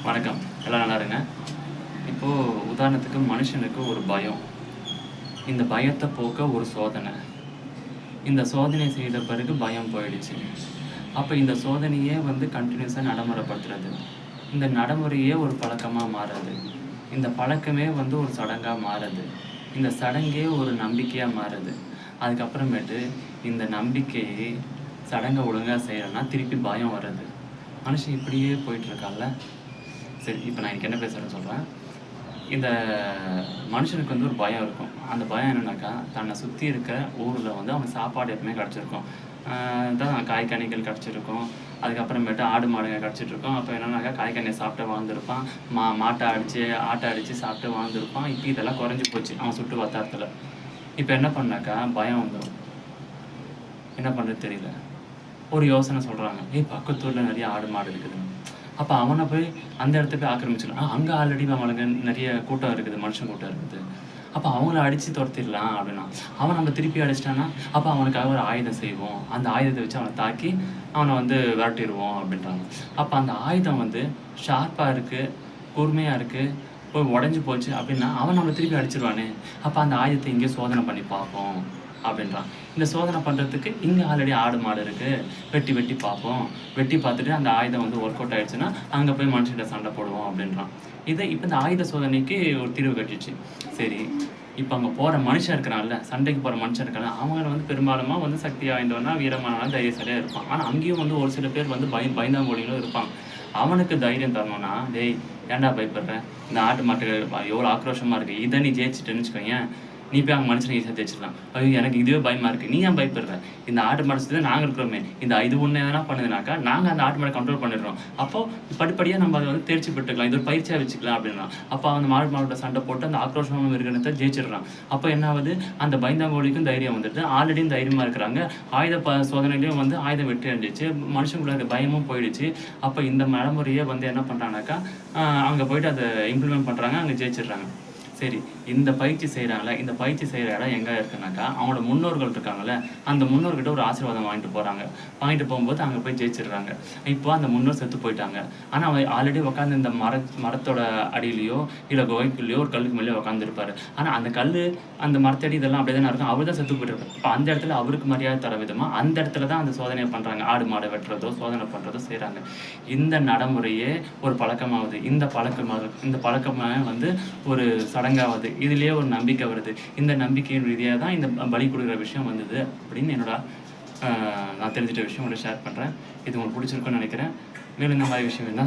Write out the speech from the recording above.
வணக்கம். எல்லாம் நல்லா இருங்க. இப்போது உதாரணத்துக்கு மனுஷனுக்கு ஒரு பயம். இந்த பயத்தை போக்க ஒரு சோதனை. இந்த சோதனை செய்த பிறகு பயம் போயிடுச்சு. அப்போ இந்த சோதனையே கண்டினியூஸாக நடைமுறைப்படுத்துறது. இந்த நடைமுறையே ஒரு பழக்கமாக மாறுது. இந்த பழக்கமே ஒரு சடங்காக மாறுது. இந்த சடங்கே ஒரு நம்பிக்கையாக மாறுது. அதுக்கப்புறமேட்டு இந்த நம்பிக்கையை சடங்கை ஒழுங்காக செய்யலைன்னா திருப்பி பயம் வருது. மனுஷன் இப்படியே போயிட்டுருக்கான்ல. சரி, இப்போ நான் எனக்கு என்ன பேசுகிறேன்னு சொல்கிறேன். இந்த மனுஷனுக்கு ஒரு பயம் இருக்கும். அந்த பயம் என்னென்னாக்கா, தன்னை சுற்றி இருக்கிற ஊரில் அவன் சாப்பாடு எப்பவுமே கிடச்சிருக்கும். தான் காய்கனிகள் கிடச்சிருக்கும். அதுக்கப்புறமேட்டு ஆடு மாடுங்க கிடச்சிட்ருக்கும். அப்போ என்னென்னாக்கா, காய்கனியை சாப்பிட்டு வாழ்ந்துருப்பான். ஆட்டை அடித்து சாப்பிட்டு வாழ்ந்துருப்பான். இப்போ இதெல்லாம் குறைஞ்சி போச்சு அவன் சுட்டு வட்டாரத்தில். இப்போ என்ன பண்ணாக்கா, பயம் வந்துடும். என்ன பண்ணுறது தெரியல. ஒரு யோசனை சொல்கிறாங்க, பக்கத்தூரில் நிறைய ஆடு மாடு இருக்குதுன்னு. அப்போ அவனை போய் அந்த இடத்த போய் ஆக்கிரமிச்சிடலாம். அங்கே ஆல்ரெடி அவனுக்கு நிறைய கூட்டம் இருக்குது, மனுஷன் கூட்டம் இருக்குது. அப்போ அவங்கள அடித்து துரத்திடலாம் அப்படின்னா, அவன் நம்ம திருப்பி அடிச்சிட்டான்னா அப்போ அவனுக்காக ஒரு ஆயுதம் செய்வோம். அந்த ஆயுதத்தை வச்சு அவனை தாக்கி அவனை விரட்டிடுவோம் அப்படின்றாங்க. அப்போ அந்த ஆயுதம் ஷார்ப்பாக இருக்குது, கூர்மையாக இருக்குது, போய் உடஞ்சி போச்சு அப்படின்னா அவன் நம்மளை திருப்பி அடிச்சிருவானே. அப்போ அந்த ஆயுதத்தை இங்கே சோதனை பண்ணி பார்ப்போம் அப்படின்றான். இந்த சோதனை பண்ணுறதுக்கு இங்கே ஆல்ரெடி ஆடு மாடு இருக்குது, வெட்டி பார்ப்போம். வெட்டி பார்த்துட்டு அந்த ஆயுதம் ஒர்க் அவுட் ஆகிடுச்சுன்னா அங்கே போய் மனுஷன்கிட்ட சண்டை போடுவோம் அப்படின்றான். இப்போ இந்த ஆயுத சோதனைக்கு ஒரு தீர்வு கட்டிடுச்சு. சரி, இப்போ அங்கே போகிற மனுஷன் இருக்கிறான்ல, சண்டைக்கு போகிற மனுஷன் இருக்காங்க, அவங்க பெரும்பாலுமாக சக்தி வாய்ந்தவனா, வீரமானவனா, தைரியசாலியாக இருப்பான். ஆனால் அங்கேயும் ஒரு சில பேர் பயந்தாங்கோலிகளும் இருப்பாங்க. அவனுக்கு தைரியம் தரணும்னா, டேய் ஏன்டா பயப்படுற, இந்த ஆட்டு மாட்டுகள் எவ்வளோ ஆக்ரோஷமாக இருக்குது, இதை நீ ஜெயிச்சுட்டுன்னு வச்சுக்கோங்க, நீ போய் அவங்க மனுஷனை ஈஸியாக தேய்ச்சிடலாம். ஐயோ எனக்கு இதுவே பயமாக இருக்குது, நீ ஏன் பயப்படுற, இந்த ஆட்டு மாடு தான் நாங்கள் இருக்கிறோமே, இந்த இது ஒன்று எதனா பண்ணுதுனாக்கா நாங்கள் அந்த ஆட்டு மாடை கண்ட்ரோல் பண்ணிடுறோம். அப்போது படிப்படியாக நம்ம அதை தேர்ச்சி பெற்றுக்கலாம், இது ஒரு பயிற்சியாக வச்சுக்கலாம் அப்படின்னா. அப்போ அந்த மாடோட சண்டை போட்டு அந்த ஆக்ரோஷமான மிருகத்தை ஜெயிச்சிடுறான். அப்போ என்ன ஆகுது, அந்த பயந்தாங்கோலிக்கும் தைரியம் வந்துட்டு ஆல்ரெடியும் தைரியமாக இருக்கிறாங்க. ஆயுத சோதனையிலையும் ஆயுதம் வெற்றி அடைஞ்சிச்சு, மனுஷங்களுடைய பயமும் போயிடுச்சு. அப்போ இந்த நடைமுறையை என்ன பண்ணுறாங்கனாக்கா, அங்கே போயிட்டு அதை இம்ப்ளிமெண்ட் பண்ணுறாங்க, அங்கே ஜெயிச்சிடுறாங்க. சரி, இந்த பயிற்சி செய்கிறாங்களே, இந்த பயிற்சி செய்கிற இடம் எங்கே இருக்குனாக்கா, அவங்களோட முன்னோர்கள் இருக்காங்கல்ல, அந்த முன்னோர்கிட்ட ஒரு ஆசீர்வாதம் வாங்கிட்டு போகிறாங்க. வாங்கிட்டு போகும்போது அங்கே போய் ஜெயிச்சிடுறாங்க. இப்போ அந்த முன்னோர் செத்து போயிட்டாங்க. ஆனால் அவன் ஆல்ரெடி உட்காந்து இந்த மரத்தோட அடியிலையோ இல்லை குகைக்குள்ளேயோ ஒரு கல்லுக்கு மேலேயோ உட்காந்துருப்பாரு. ஆனால் அந்த கல், அந்த மரத்தடி இதெல்லாம் அப்படியே தான் இருக்கும். அவர் தான் செத்து போயிட்டுருப்பார். இப்போ அந்த இடத்துல அவருக்கு மரியாதை தர விதமாக அந்த இடத்துல தான் அந்த சோதனையை பண்ணுறாங்க. ஆடு மாடை வெட்டுறதோ சோதனை பண்ணுறதோ செய்கிறாங்க. இந்த நடைமுறையே ஒரு பழக்கமாகுது. இந்த பழக்கமாக ஒரு சடங்காவது, இதுலேயே ஒரு நம்பிக்கை வருது. இந்த நம்பிக்கையின் ரீதியாக தான் இந்த பலி கொடுக்குற விஷயம் வந்தது அப்படின்னு நான் தெரிஞ்சிட்ட விஷயம் உங்களை ஷேர் பண்ணுறேன். இது உங்களுக்கு பிடிச்சிருக்குன்னு நினைக்கிறேன். மேலும் இந்த மாதிரி விஷயம் என்ன